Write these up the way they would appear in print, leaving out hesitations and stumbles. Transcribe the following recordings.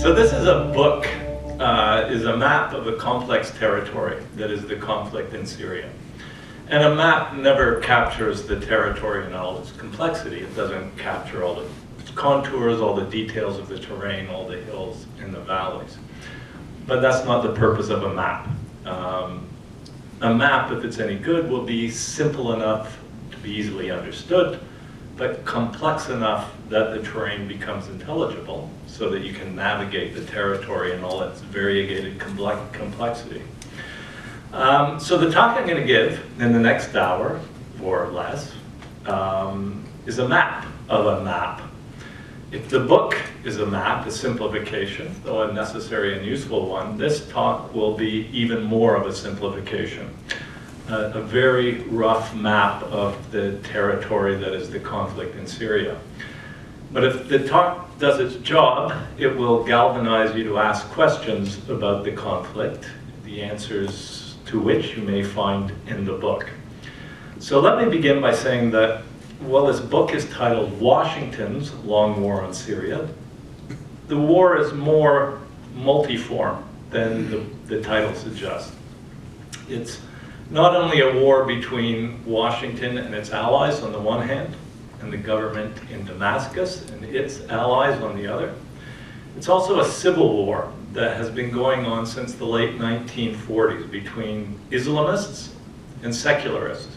So this is a book, is a map of a complex territory that is the conflict in Syria. And a map never captures the territory in all its complexity. It doesn't capture all the contours, all the details of the terrain, all the hills and the valleys. But that's not the purpose of a map. A map, if it's any good, will be simple enough to be easily understood, but complex enough that the terrain becomes intelligible so that you can navigate the territory in all its variegated complexity. So the talk I'm going to give in the next hour, or less, is a map of a map. If the book is a map, a simplification, though a necessary and useful one, this talk will be even more of a simplification. A very rough map of the territory that is the conflict in Syria. But if the talk does its job, it will galvanize you to ask questions about the conflict, the answers to which you may find in the book. So let me begin by saying that, well, this book is titled Washington's Long War on Syria. The war is more multiform than the title suggests. It's not only a war between Washington and its allies on the one hand, and the government in Damascus and its allies on the other. It's also a civil war that has been going on since the late 1940s between Islamists and secularists,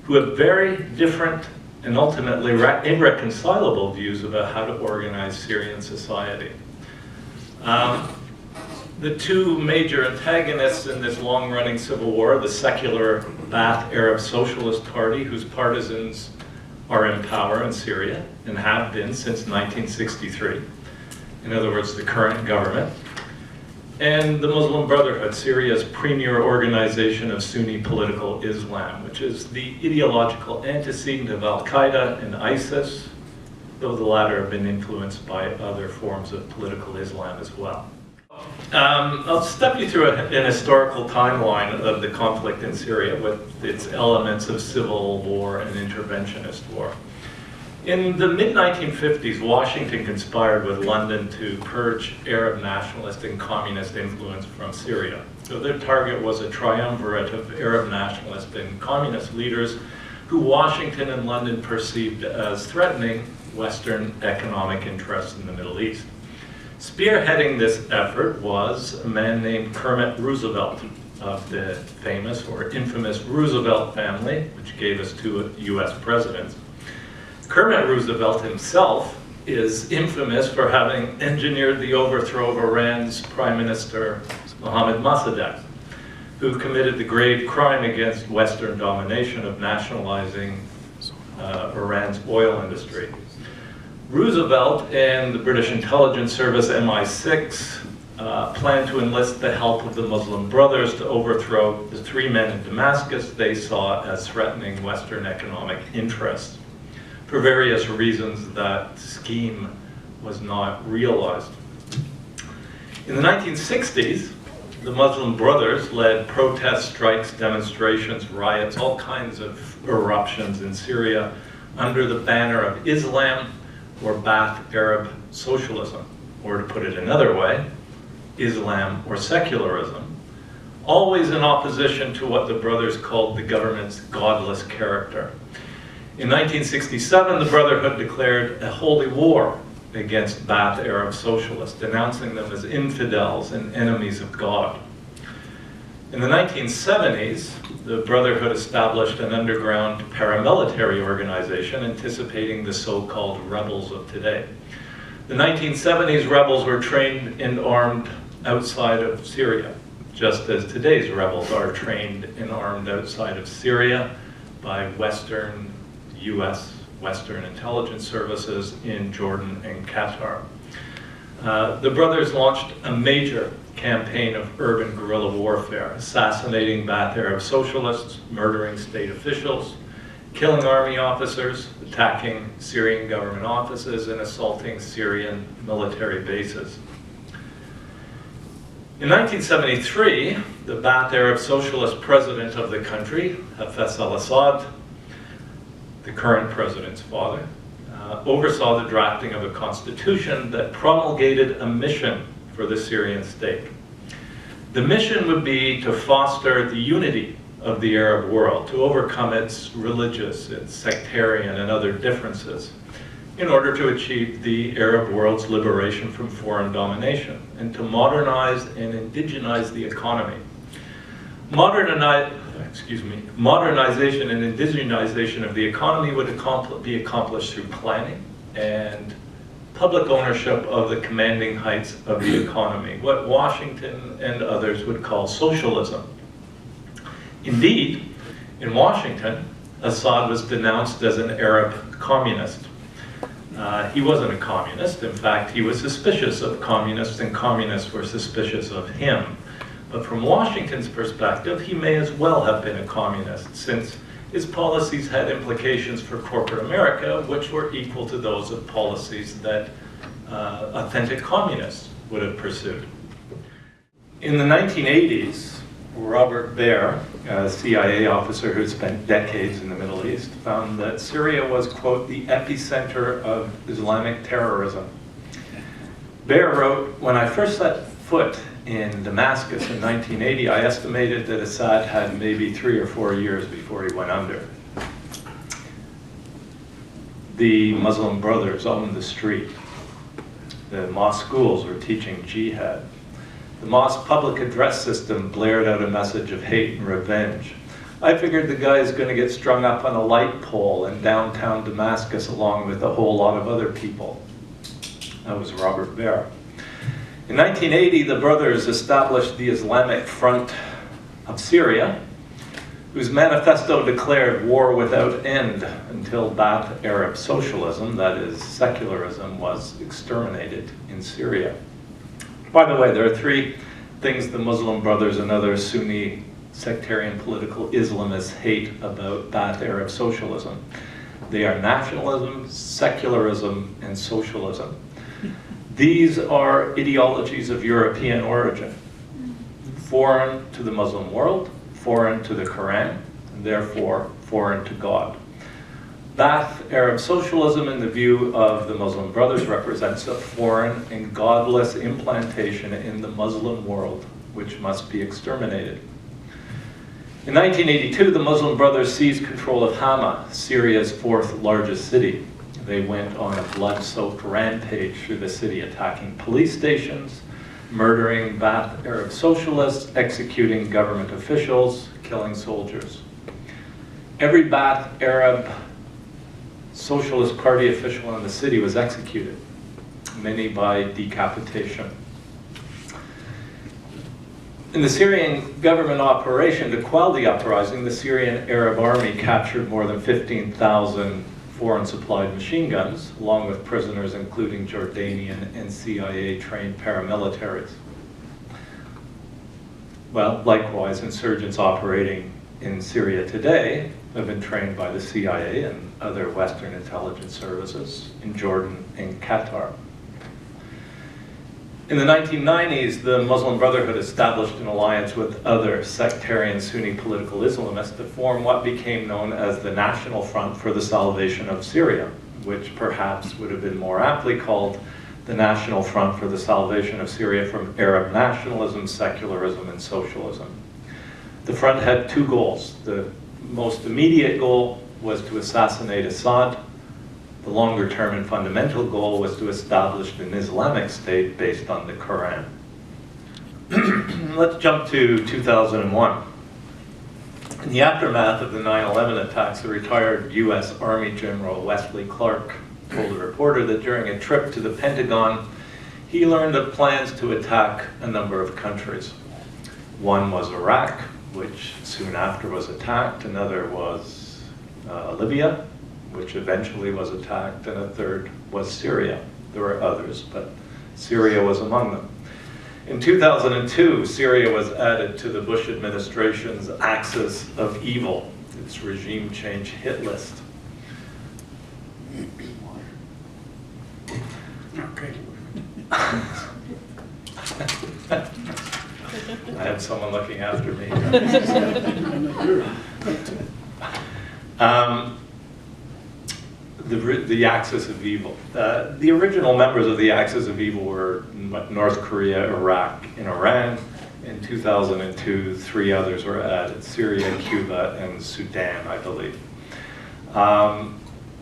who have very different and ultimately irreconcilable views about how to organize Syrian society. The two major antagonists in this long-running civil war, the secular Ba'ath Arab Socialist Party, whose partisans are in power in Syria and have been since 1963. In other words, the current government. And the Muslim Brotherhood, Syria's premier organization of Sunni political Islam, which is the ideological antecedent of Al-Qaeda and ISIS, though the latter have been influenced by other forms of political Islam as well. I'll step you through an historical timeline of the conflict in Syria with its elements of civil war and interventionist war. In the mid-1950s, Washington conspired with London to purge Arab nationalist and communist influence from Syria. So their target was a triumvirate of Arab nationalist and communist leaders who Washington and London perceived as threatening Western economic interests in the Middle East. Spearheading this effort was a man named Kermit Roosevelt of the famous or infamous Roosevelt family, which gave us two US presidents. Kermit Roosevelt himself is infamous for having engineered the overthrow of Iran's Prime Minister Mohammad Mossadegh, who committed the grave crime against Western domination of nationalizing Iran's oil industry. Roosevelt and the British intelligence service MI6 planned to enlist the help of the Muslim Brothers to overthrow the three men in Damascus they saw as threatening Western economic interests. For various reasons, that scheme was not realized. In the 1960s, the Muslim Brothers led protests, strikes, demonstrations, riots, all kinds of eruptions in Syria under the banner of Islam or Ba'ath Arab socialism, or to put it another way, Islam or secularism, always in opposition to what the brothers called the government's godless character. In 1967, the Brotherhood declared a holy war against Ba'ath Arab socialists, denouncing them as infidels and enemies of God. In the 1970s, the Brotherhood established an underground paramilitary organization anticipating the so-called rebels of today. The 1970s rebels were trained and armed outside of Syria, just as today's rebels are trained and armed outside of Syria by Western, US, Western intelligence services in Jordan and Qatar. The brothers launched a major campaign of urban guerrilla warfare, assassinating Ba'ath Arab socialists, murdering state officials, killing army officers, attacking Syrian government offices, and assaulting Syrian military bases. In 1973, the Ba'ath Arab socialist president of the country, Hafez al-Assad, the current president's father, oversaw the drafting of a constitution that promulgated a mission for the Syrian state. The mission would be to foster the unity of the Arab world, to overcome its religious, its sectarian, and other differences, in order to achieve the Arab world's liberation from foreign domination, and to modernize and indigenize the economy. Modernization and indigenization of the economy would be accomplished through planning and public ownership of the commanding heights of the economy, what Washington and others would call socialism. Indeed, in Washington, Assad was denounced as an Arab communist. He wasn't a communist. In fact, he was suspicious of communists, and communists were suspicious of him. But from Washington's perspective, he may as well have been a communist, since his policies had implications for corporate America, which were equal to those of policies that authentic communists would have pursued. In the 1980s, Robert Baer, a CIA officer who spent decades in the Middle East, found that Syria was, quote, the epicenter of Islamic terrorism. Baer wrote, "When I first set foot in Damascus in 1980, I estimated that Assad had maybe 3 or 4 years before he went under. The Muslim Brothers owned the street. The mosque schools were teaching jihad. The mosque public address system blared out a message of hate and revenge. I figured the guy is going to get strung up on a light pole in downtown Damascus along with a whole lot of other people." That was Robert Baer. In 1980, the brothers established the Islamic Front of Syria, whose manifesto declared war without end until Ba'ath Arab socialism, that is secularism, was exterminated in Syria. By the way, there are 3 things the Muslim Brothers and other Sunni sectarian political Islamists hate about Ba'ath Arab socialism. They are nationalism, secularism, and socialism. These are ideologies of European origin, foreign to the Muslim world, foreign to the Quran, and therefore foreign to God. Ba'ath Arab socialism, in the view of the Muslim Brothers, represents a foreign and godless implantation in the Muslim world, which must be exterminated. In 1982, the Muslim Brothers seized control of Hama, Syria's 4th largest city. They went on a blood-soaked rampage through the city, attacking police stations, murdering Ba'ath Arab socialists, executing government officials, killing soldiers. Every Ba'ath Arab Socialist Party official in the city was executed, many by decapitation. In the Syrian government operation to quell the uprising, the Syrian Arab army captured more than 15,000 foreign-supplied machine guns, along with prisoners including Jordanian and CIA-trained paramilitaries. Well, likewise, insurgents operating in Syria today have been trained by the CIA and other Western intelligence services in Jordan and Qatar. In the 1990s, the Muslim Brotherhood established an alliance with other sectarian Sunni political Islamists to form what became known as the National Front for the Salvation of Syria, which perhaps would have been more aptly called the National Front for the Salvation of Syria from Arab nationalism, secularism, and socialism. The front had 2 goals. The most immediate goal was to assassinate Assad. The longer-term and fundamental goal was to establish an Islamic State based on the Quran. Let's jump to 2001. In the aftermath of the 9/11 attacks, a retired U.S. Army General Wesley Clark told a reporter that during a trip to the Pentagon, he learned of plans to attack a number of countries. One was Iraq, which soon after was attacked. Another was Libya, which eventually was attacked, and a third was Syria. There were others, but Syria was among them. In 2002, Syria was added to the Bush administration's axis of evil, its regime change hit list. Okay. I have someone looking after me. the axis of evil. The original members of the axis of evil were North Korea, Iraq, and Iran. In 2002, 3 others were added: Syria, Cuba, and Sudan, I believe.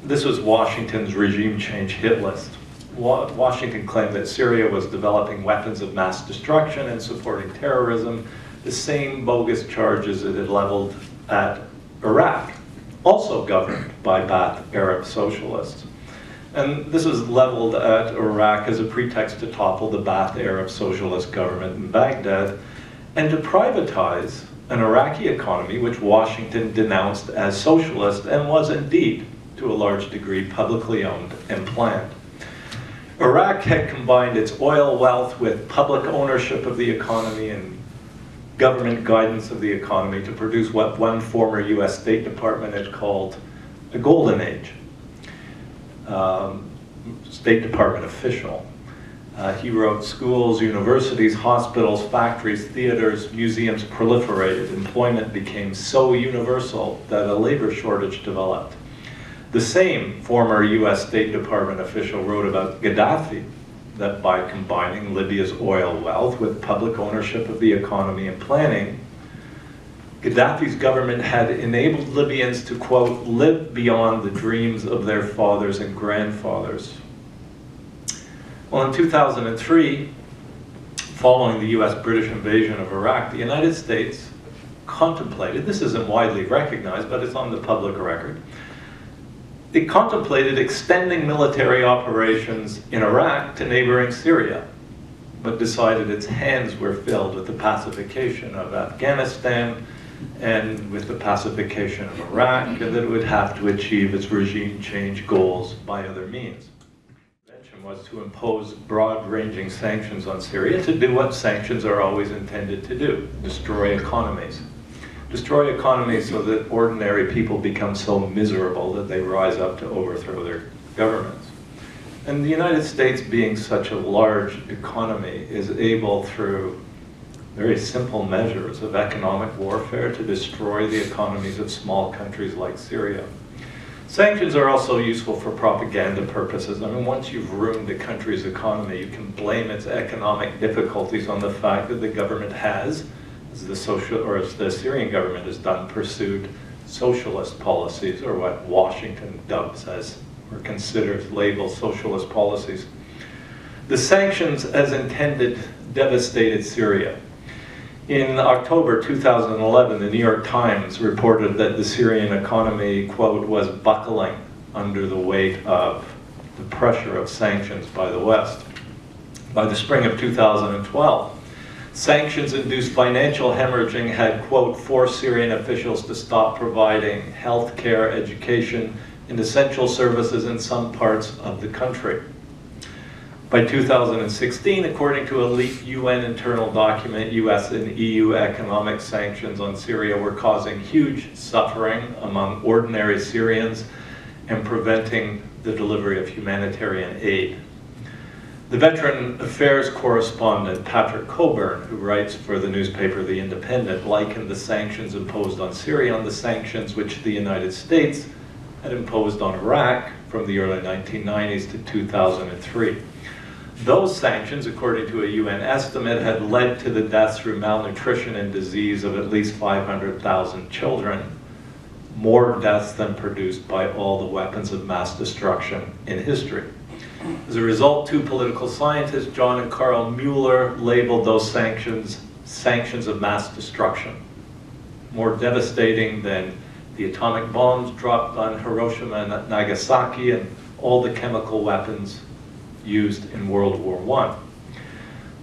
This was Washington's regime change hit list. Washington claimed that Syria was developing weapons of mass destruction and supporting terrorism, the same bogus charges it had leveled at Iraq, also governed by Ba'ath Arab socialists. And this was leveled at Iraq as a pretext to topple the Ba'ath Arab socialist government in Baghdad and to privatize an Iraqi economy which Washington denounced as socialist and was indeed, to a large degree, publicly owned and planned. Iraq had combined its oil wealth with public ownership of the economy and government guidance of the economy to produce what one former US State Department had called a golden age. State Department official. He wrote, schools, universities, hospitals, factories, theaters, museums proliferated. Employment became so universal that a labor shortage developed. The same former US State Department official wrote about Gaddafi, that by combining Libya's oil wealth with public ownership of the economy and planning, Gaddafi's government had enabled Libyans to, quote, live beyond the dreams of their fathers and grandfathers. Well, in 2003, following the US-British invasion of Iraq, the United States contemplated, this isn't widely recognized, but it's on the public record, it contemplated extending military operations in Iraq to neighboring Syria, but decided its hands were filled with the pacification of Afghanistan and with the pacification of Iraq, and that it would have to achieve its regime change goals by other means. The intention was to impose broad-ranging sanctions on Syria to do what sanctions are always intended to do: destroy economies. Destroy economies so that ordinary people become so miserable that they rise up to overthrow their governments. And the United States, being such a large economy, is able, through very simple measures of economic warfare, to destroy the economies of small countries like Syria. Sanctions are also useful for propaganda purposes. I mean, once you've ruined a country's economy, you can blame its economic difficulties on the fact that the government has, as the Syrian government has done, pursued socialist policies, or what Washington dubs as, or considers, labels socialist policies. The sanctions, as intended, devastated Syria. In October 2011, the New York Times reported that the Syrian economy, quote, was buckling under the weight of the pressure of sanctions by the West. By the spring of 2012, sanctions-induced financial hemorrhaging had, quote, forced Syrian officials to stop providing health care, education, and essential services in some parts of the country. By 2016, according to a leaked UN internal document, US and EU economic sanctions on Syria were causing huge suffering among ordinary Syrians and preventing the delivery of humanitarian aid. The Veteran Affairs correspondent Patrick Coburn, who writes for the newspaper The Independent, likened the sanctions imposed on Syria on the sanctions which the United States had imposed on Iraq from the early 1990s to 2003. Those sanctions, according to a UN estimate, had led to the deaths through malnutrition and disease of at least 500,000 children, more deaths than produced by all the weapons of mass destruction in history. As a result, 2 political scientists, John and Carl Mueller, labeled those sanctions sanctions of mass destruction, more devastating than the atomic bombs dropped on Hiroshima and Nagasaki and all the chemical weapons used in World War I.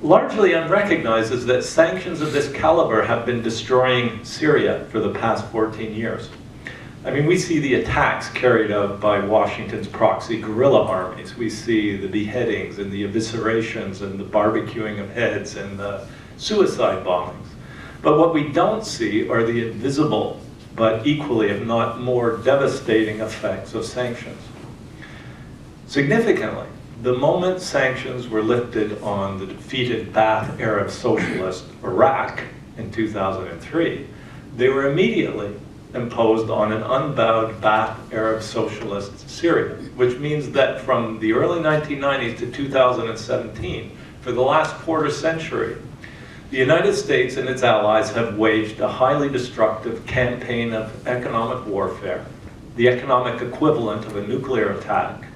Largely unrecognized is that sanctions of this caliber have been destroying Syria for the past 14 years. I mean, we see the attacks carried out by Washington's proxy guerrilla armies. We see the beheadings and the eviscerations and the barbecuing of heads and the suicide bombings. But what we don't see are the invisible, but equally, if not more, devastating effects of sanctions. Significantly, the moment sanctions were lifted on the defeated Ba'ath Arab socialist Iraq in 2003, they were immediately imposed on an unbowed Ba'ath Arab socialist Syria, which means that from the early 1990s to 2017, for the last quarter century, the United States and its allies have waged a highly destructive campaign of economic warfare, the economic equivalent of a nuclear attack,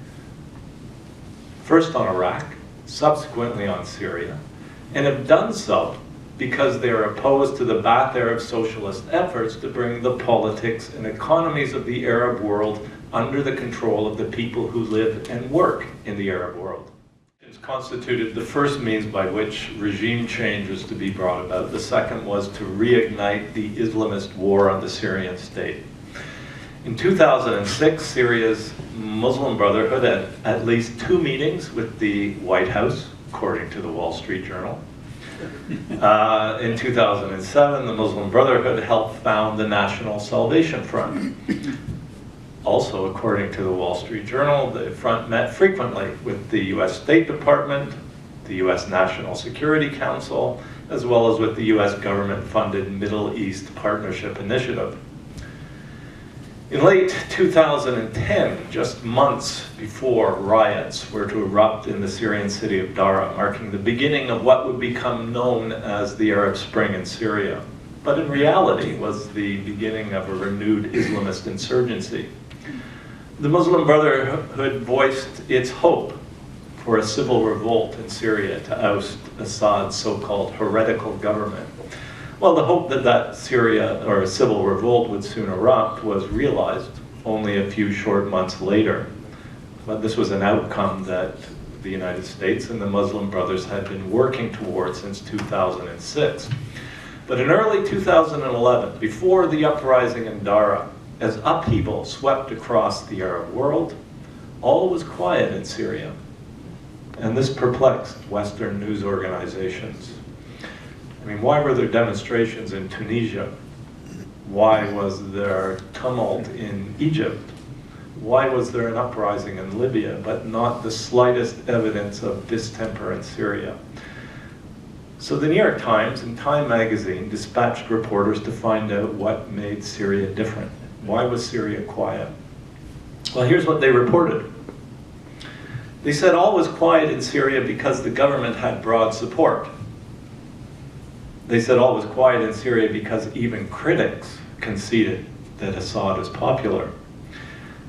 first on Iraq, subsequently on Syria, and have done so because they are opposed to the Ba'ath Arab socialist efforts to bring the politics and economies of the Arab world under the control of the people who live and work in the Arab world. It's constituted the first means by which regime change was to be brought about. The second was to reignite the Islamist war on the Syrian state. In 2006, Syria's Muslim Brotherhood had at least 2 meetings with the White House, according to the Wall Street Journal. In 2007, the Muslim Brotherhood helped found the National Salvation Front. Also, according to the Wall Street Journal, the front met frequently with the US State Department, the US National Security Council, as well as with the US government-funded Middle East Partnership Initiative. In late 2010, just months before riots were to erupt in the Syrian city of Daraa, marking the beginning of what would become known as the Arab Spring in Syria, but in reality was the beginning of a renewed Islamist insurgency. The Muslim Brotherhood voiced its hope for a civil revolt in Syria to oust Assad's so-called heretical government. Well, the hope that Syria, or a civil revolt, would soon erupt was realized only a few short months later. But this was an outcome that the United States and the Muslim Brothers had been working towards since 2006. But in early 2011, before the uprising in Daraa, as upheaval swept across the Arab world, all was quiet in Syria. And this perplexed Western news organizations. I mean, why were there demonstrations in Tunisia? Why was there tumult in Egypt? Why was there an uprising in Libya, but not the slightest evidence of distemper in Syria? So the New York Times and Time magazine dispatched reporters to find out what made Syria different. Why was Syria quiet? Well, here's what they reported. They said all was quiet in Syria because the government had broad support. They said all was quiet in Syria because even critics conceded that Assad is popular.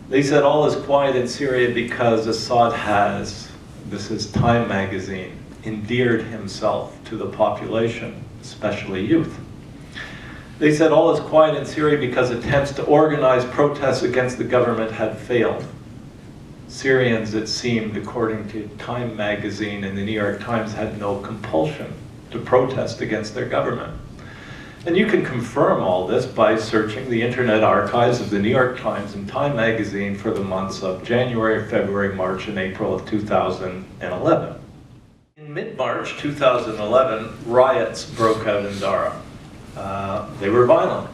They said all is quiet in Syria because Assad has, this is Time magazine, endeared himself to the population, especially youth. They said all is quiet in Syria because attempts to organize protests against the government had failed. Syrians, it seemed, according to Time magazine and the New York Times, had no compulsion to protest against their government. And you can confirm all this by searching the internet archives of the New York Times and Time magazine for the months of January, February, March, and April of 2011. In mid-March 2011, riots broke out in Daraa. They were violent.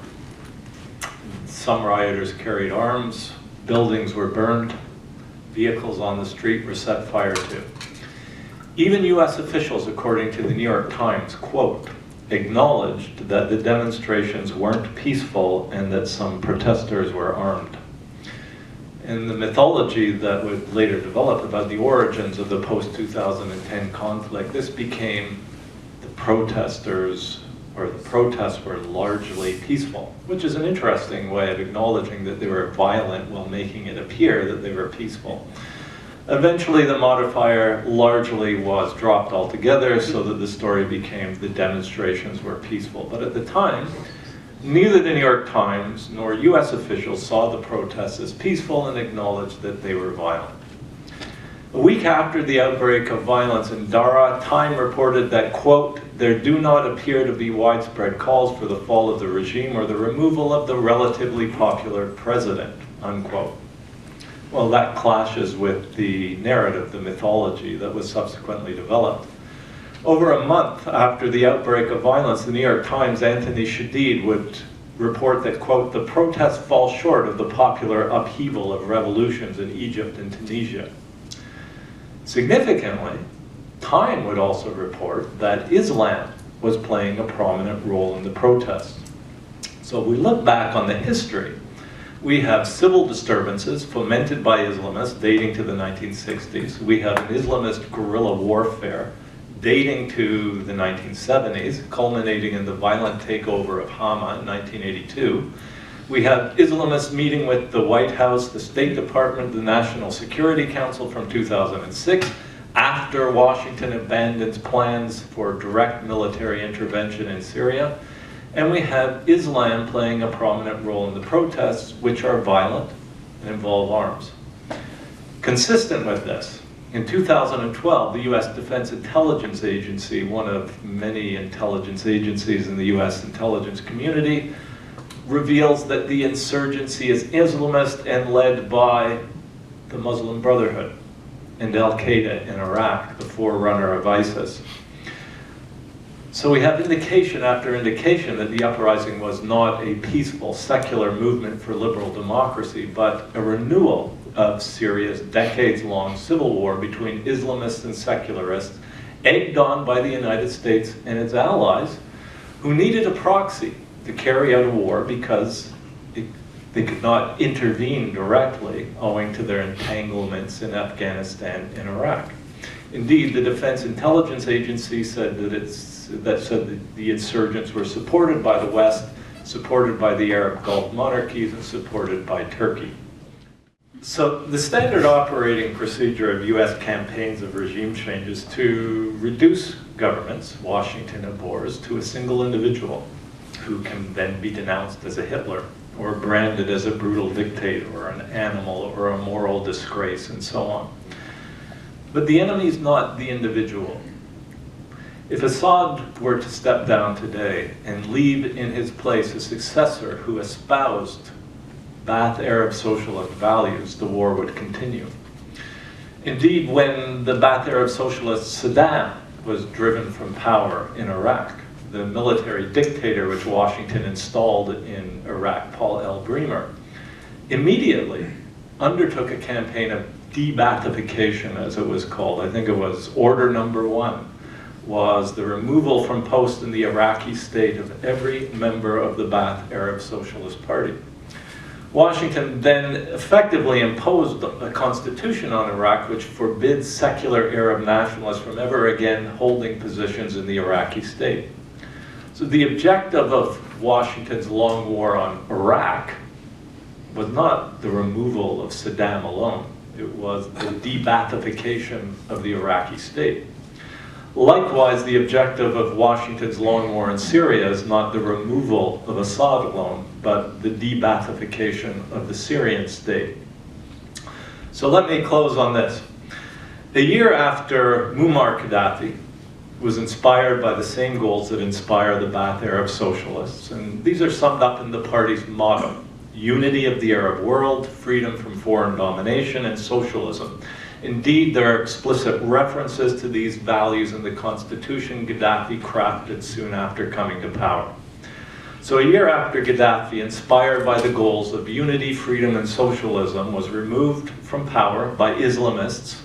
Some rioters carried arms, buildings were burned, vehicles on the street were set fire to. Even US officials, according to the New York Times, quote, acknowledged that the demonstrations weren't peaceful and that some protesters were armed. And the mythology that would later develop about the origins of the post-2010 conflict, this became the protesters, or the protests were largely peaceful, which is an interesting way of acknowledging that they were violent while making it appear that they were peaceful. Eventually, the modifier largely was dropped altogether so that the story became the demonstrations were peaceful. But at the time, neither the New York Times nor US officials saw the protests as peaceful and acknowledged that they were violent. A week after the outbreak of violence in Daraa, Time reported that, quote, there do not appear to be widespread calls for the fall of the regime or the removal of the relatively popular president, unquote. Well, that clashes with the narrative, the mythology that was subsequently developed. Over a month after the outbreak of violence, the New York Times' Anthony Shadid would report that, quote, the protests fall short of the popular upheaval of revolutions in Egypt and Tunisia. Significantly, Time would also report that Islam was playing a prominent role in the protests. So if we look back on the history, we have civil disturbances fomented by Islamists dating to the 1960s. We have an Islamist guerrilla warfare dating to the 1970s, culminating in the violent takeover of Hama in 1982. We have Islamists meeting with the White House, the State Department, the National Security Council from 2006, after Washington abandons plans for direct military intervention in Syria. And we have Islam playing a prominent role in the protests, which are violent and involve arms. Consistent with this, in 2012, the US Defense Intelligence Agency, one of many intelligence agencies in the US intelligence community, reveals that the insurgency is Islamist and led by the Muslim Brotherhood and Al-Qaeda in Iraq, the forerunner of ISIS. So we have indication after indication that the uprising was not a peaceful, secular movement for liberal democracy, but a renewal of Syria's decades-long civil war between Islamists and secularists, egged on by the United States and its allies, who needed a proxy to carry out a war because they could not intervene directly owing to their entanglements in Afghanistan and Iraq. Indeed, the Defense Intelligence Agency said that the insurgents were supported by the West, supported by the Arab Gulf monarchies, and supported by Turkey. So the standard operating procedure of US campaigns of regime change is to reduce governments, Washington abhors, to a single individual who can then be denounced as a Hitler or branded as a brutal dictator or an animal or a moral disgrace and so on. But the enemy is not the individual. If Assad were to step down today and leave in his place a successor who espoused Ba'ath Arab socialist values, the war would continue. Indeed, when the Ba'ath Arab socialist Saddam was driven from power in Iraq, the military dictator which Washington installed in Iraq, Paul L. Bremer, immediately undertook a campaign of de-Ba'athification, as it was called. I think it was order number 1, was the removal from post in the Iraqi state of every member of the Ba'ath Arab Socialist Party. Washington then effectively imposed a constitution on Iraq which forbids secular Arab nationalists from ever again holding positions in the Iraqi state. So the objective of Washington's long war on Iraq was not the removal of Saddam alone. It was the de-Ba'athification of the Iraqi state. Likewise, the objective of Washington's long war in Syria is not the removal of Assad alone, but the de-Ba'athification of the Syrian state. So let me close on this. A year after Muammar Gaddafi was inspired by the same goals that inspire the Ba'ath Arab socialists, and these are summed up in the party's motto: unity of the Arab world, freedom from foreign domination, and socialism. Indeed, there are explicit references to these values in the constitution Gaddafi crafted soon after coming to power. So a year after Gaddafi, inspired by the goals of unity, freedom, and socialism, was removed from power by Islamists,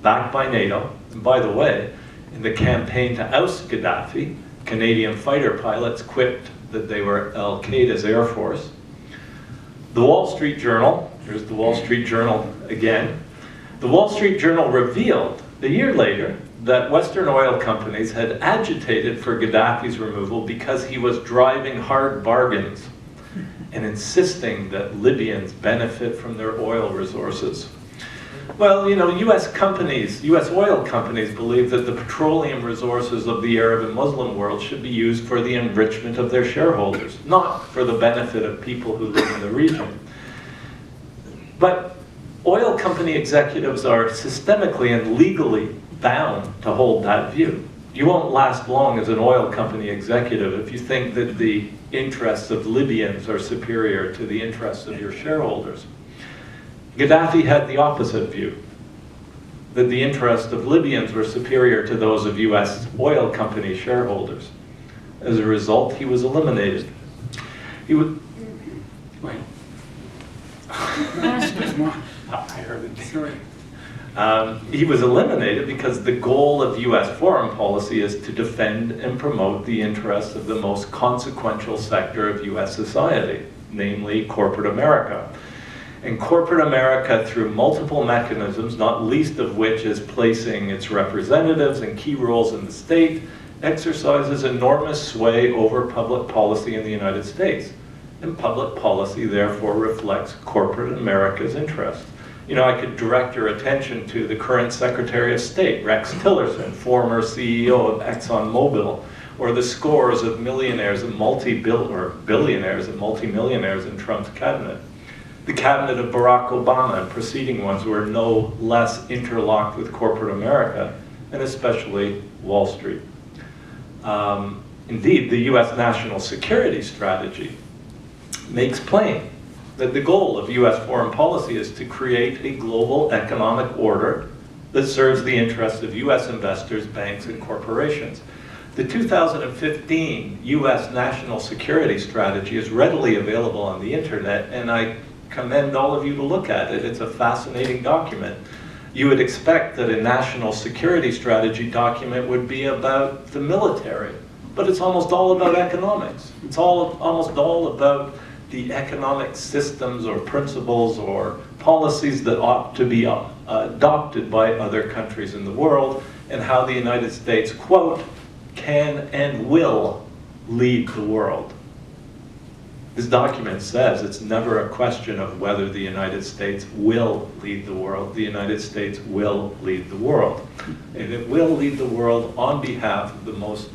backed by NATO. And by the way, in the campaign to oust Gaddafi, Canadian fighter pilots quipped that they were Al-Qaeda's Air Force. The Wall Street Journal, here's the Wall Street Journal again. The Wall Street Journal revealed a year later that Western oil companies had agitated for Gaddafi's removal because he was driving hard bargains and insisting that Libyans benefit from their oil resources. Well, you know, US oil companies believe that the petroleum resources of the Arab and Muslim world should be used for the enrichment of their shareholders, not for the benefit of people who live in the region. But oil company executives are systemically and legally bound to hold that view. You won't last long as an oil company executive if you think that the interests of Libyans are superior to the interests of your shareholders. Gaddafi had the opposite view, that the interests of Libyans were superior to those of US oil company shareholders. As a result, he was eliminated. He would... Wait. I heard it. Sorry. He was eliminated because the goal of US foreign policy is to defend and promote the interests of the most consequential sector of US society, namely corporate America. And corporate America, through multiple mechanisms, not least of which is placing its representatives in key roles in the state, exercises enormous sway over public policy in the United States. And public policy, therefore, reflects corporate America's interest. You know, I could direct your attention to the current Secretary of State, Rex Tillerson, former CEO of ExxonMobil, or the scores of millionaires and billionaires and multimillionaires in Trump's cabinet. The cabinet of Barack Obama and preceding ones were no less interlocked with corporate America, and especially Wall Street. Indeed, the US national security strategy makes plain that the goal of US foreign policy is to create a global economic order that serves the interests of US investors, banks, and corporations. The 2015 US national security strategy is readily available on the internet, and I commend all of you to look at it. It's a fascinating document. You would expect that a national security strategy document would be about the military, but it's almost all about economics. It's almost all about the economic systems or principles or policies that ought to be adopted by other countries in the world, and how the United States, quote, can and will lead the world. This document says it's never a question of whether the United States will lead the world. The United States will lead the world. And it will lead the world on behalf of the most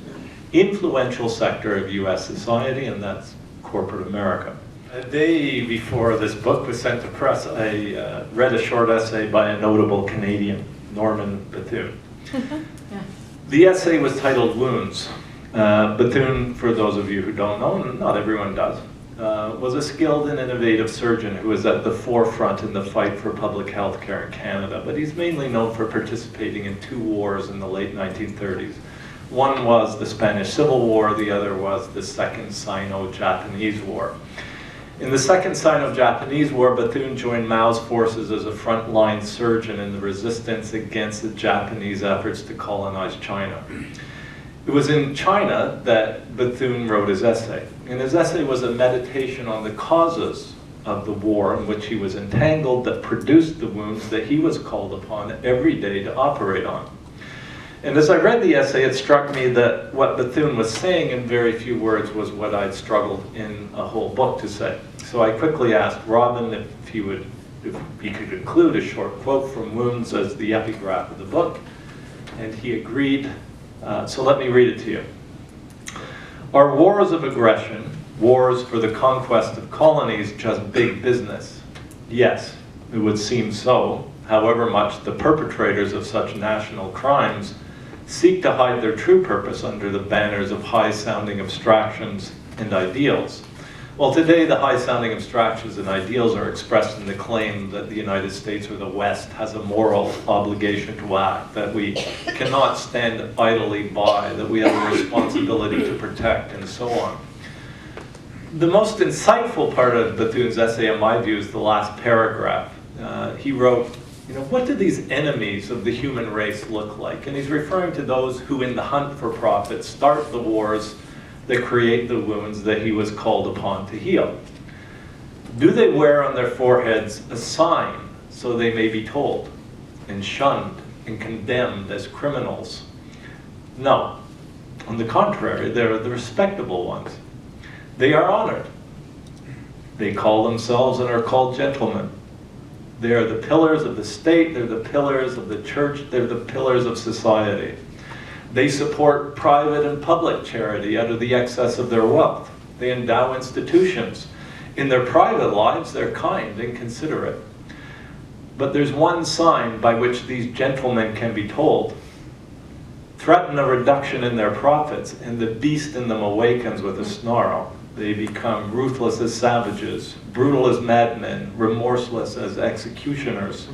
influential sector of US society, and that's corporate America. A day before this book was sent to press, I read a short essay by a notable Canadian, Norman Bethune. Yeah. The essay was titled Wounds. Bethune, for those of you who don't know, and not everyone does, was a skilled and innovative surgeon who was at the forefront in the fight for public health care in Canada, but he's mainly known for participating in two wars in the late 1930s. One was the Spanish Civil War, the other was the Second Sino-Japanese War. In the Second Sino-Japanese War, Bethune joined Mao's forces as a frontline surgeon in the resistance against the Japanese efforts to colonize China. It was in China that Bethune wrote his essay. And his essay was a meditation on the causes of the war in which he was entangled that produced the wounds that he was called upon every day to operate on. And as I read the essay, it struck me that what Bethune was saying in very few words was what I'd struggled in a whole book to say. So I quickly asked Robin if he could include a short quote from Wounds as the epigraph of the book, and he agreed. So let me read it to you. Are wars of aggression, wars for the conquest of colonies, just big business? Yes, it would seem so, however much the perpetrators of such national crimes seek to hide their true purpose under the banners of high-sounding abstractions and ideals. Well, today the high-sounding abstractions and ideals are expressed in the claim that the United States or the West has a moral obligation to act, that we cannot stand idly by, that we have a responsibility to protect, and so on. The most insightful part of Bethune's essay, in my view, is the last paragraph. He wrote, what do these enemies of the human race look like? And he's referring to those who, in the hunt for profit, start the wars that create the wounds that he was called upon to heal. Do they wear on their foreheads a sign so they may be told and shunned and condemned as criminals? No. On the contrary, they're the respectable ones. They are honored. They call themselves and are called gentlemen. They are the pillars of the state, they're the pillars of the church, they're the pillars of society. They support private and public charity out of the excess of their wealth. They endow institutions. In their private lives, they're kind and considerate. But there's one sign by which these gentlemen can be told. Threaten a reduction in their profits, and the beast in them awakens with a snarl. They become ruthless as savages, brutal as madmen, remorseless as executioners.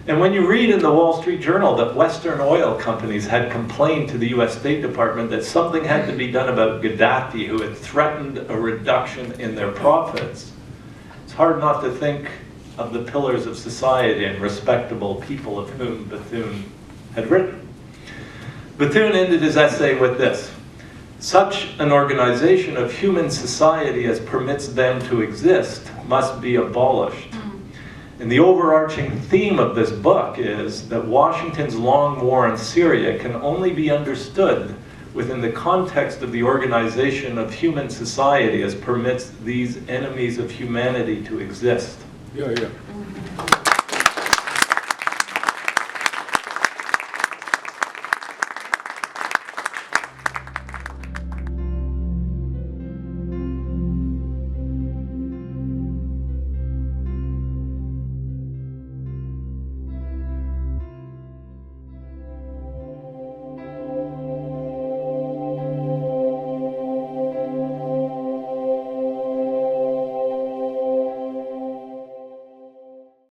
And when you read in the Wall Street Journal that Western oil companies had complained to the US State Department that something had to be done about Gaddafi, who had threatened a reduction in their profits, it's hard not to think of the pillars of society and respectable people of whom Bethune had written. Bethune ended his essay with this: "Such an organization of human society as permits them to exist must be abolished." And the overarching theme of this book is that Washington's long war in Syria can only be understood within the context of the organization of human society as permits these enemies of humanity to exist. Yeah.